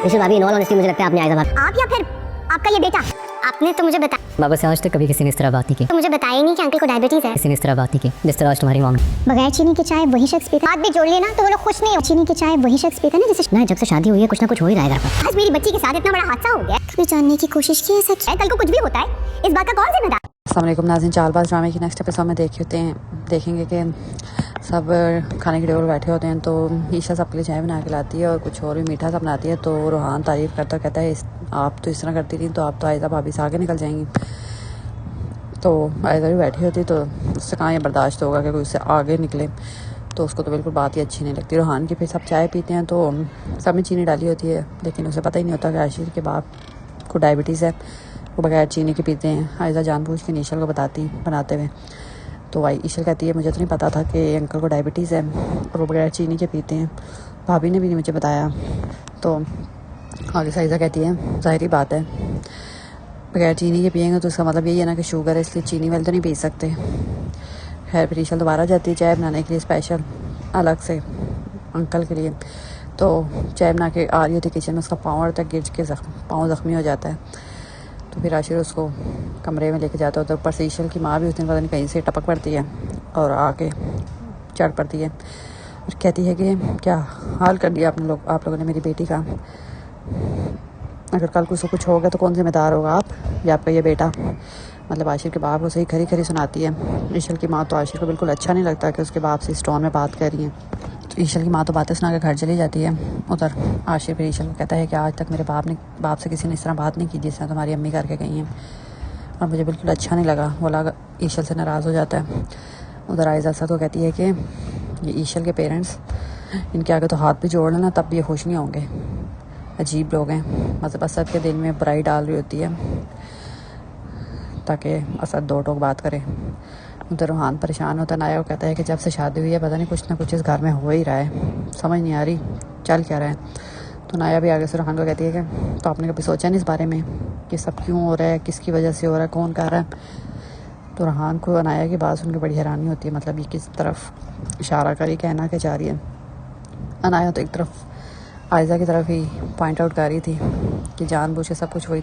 ऋषि भाभी, in all honesty मुझे लगता है आपने आयजा भाभी, आप या फिर आपका ये बेटा, आपने तो मुझे बताया, बाबा से आज तक कभी किसी ने इस तरह बात नहीं की, तो मुझे बताया ही नहीं कि अंकल को डायबिटीज है। किसी ने इस तरह बात नहीं की जिस तरह आज तुम्हारी मॉम ने। बगैर चीनी की चाय वही शख्स पीता, बात भी जोड़ लेना तो वो लोग खुश नहीं हो। चीनी की चाय वही शख्स पीता ना जैसे ना जब से शादी हुई है कुछ ना कुछ हो ही रहा है घर पर। आज मेरी बच्ची के साथ इतना बड़ा हादसा हो गया। कभी जानने की कोशिश की है सच, कल को कुछ भी होता है इस बात का कौन जिम्मेदार। अस्सलाम वालेकुम नाज़रीन, चालबाज ड्रामे की नेक्स्ट एपिसोड में देखेंगे कि सब खाने के टेबल बैठे होते हैं तो ईशा सबके लिए चाय बना के लाती है और कुछ और भी मीठा सा बनाती है। तो रोहान तारीफ़ करता कहता है आप तो इस तरह करती थी तो आप तो आयजा भाभी से आगे निकल जाएंगी। तो आयजा भी बैठी होती तो उससे कहाँ ये बर्दाश्त होगा कि कोई उससे आगे निकले। तो उसको तो बिल्कुल बात ही अच्छी नहीं लगती रोहान की। फिर सब चाय पीते हैं तो सब में चीनी डाली होती है लेकिन उसे पता ही नहीं होता कि आशिर के बाप को डायबिटीज़ है, वो बगैर चीनी के पीते हैं। आयजा जानबूझ के ईशल को बनाते हुए तो भाई ईशल कहती है मुझे तो नहीं पता था कि अंकल को डायबिटीज़ है और वो बगैर चीनी के पीते हैं, भाभी ने भी नहीं मुझे बताया। तो आगे से आयजा कहती है ज़ाहिरी बात है बगैर चीनी के पिएंगे तो उसका मतलब यही है ना कि शुगर है, इसलिए चीनी वाले तो नहीं पी सकते। खैर फिर ईशल दोबारा जाती है चाय बनाने के लिए स्पेशल अलग से अंकल के लिए। तो चाय बना के आ रही होती किचन में, उसका पाँव तक गिर के पाँव ज़ख्मी हो जाता है। तो फिर आशिर उसको कमरे में लेके जाता है। तो ऊपर से ईशल की माँ भी उस दिन पता नहीं कहीं से टपक पड़ती है और आके चढ़ पड़ती है और कहती है कि क्या हाल कर दिया आप लोगों ने मेरी बेटी का। अगर कल कुछ हो गया तो कौन जिम्मेदार होगा, आप या आपका ये बेटा। मतलब आशिर के बाप को सही खरी खरी सुनाती है। ईशल की माँ तो आशिर को बिल्कुल अच्छा नहीं लगता कि उसके बाप से इस टोन में बात कर रही है। तो ईशल की माँ तो बातें सुना के घर चली जाती है। उधर आशिर फिर ईशल को कहता है कि आज तक मेरे बाप से किसी ने इस तरह बात नहीं की जिस तरह तुम्हारी अम्मी करके गई हैं और मुझे बिल्कुल अच्छा नहीं लगा। वो लगा ईशल से नाराज़ हो जाता है। उधर आयजा सर को कहती है कि ये ईशल के पेरेंट्स, इनके आगे तो हाथ भी जोड़ लेना तब भी ये खुश नहीं होंगे, अजीब लोग हैं। मतलब असद के दिल में बुराई डाल रही होती है ताकि असद दो टोक बात करे। उधर रोहान परेशान होता नाया, वो कहता है कि जब से शादी हुई है पता नहीं कुछ ना कुछ इस घर में हो ही रहा है, समझ नहीं आ रही चल क्या रहा है। तो नाया भी आगे से रोहान को कहती है कि तो आपने कभी सोचा नहीं इस बारे में कि सब क्यों हो रहा है, किसकी वजह से हो रहा है, कौन कर रहा है। तो रोहान को अनाया की बात सुनकर बड़ी हैरानी होती है। मतलब ये किस तरफ इशारा करी कहना के जा रही है। अनाया तो एक तरफ आयजा की तरफ ही पॉइंट आउट कर रही थी कि जानबूझ के सब कुछ वही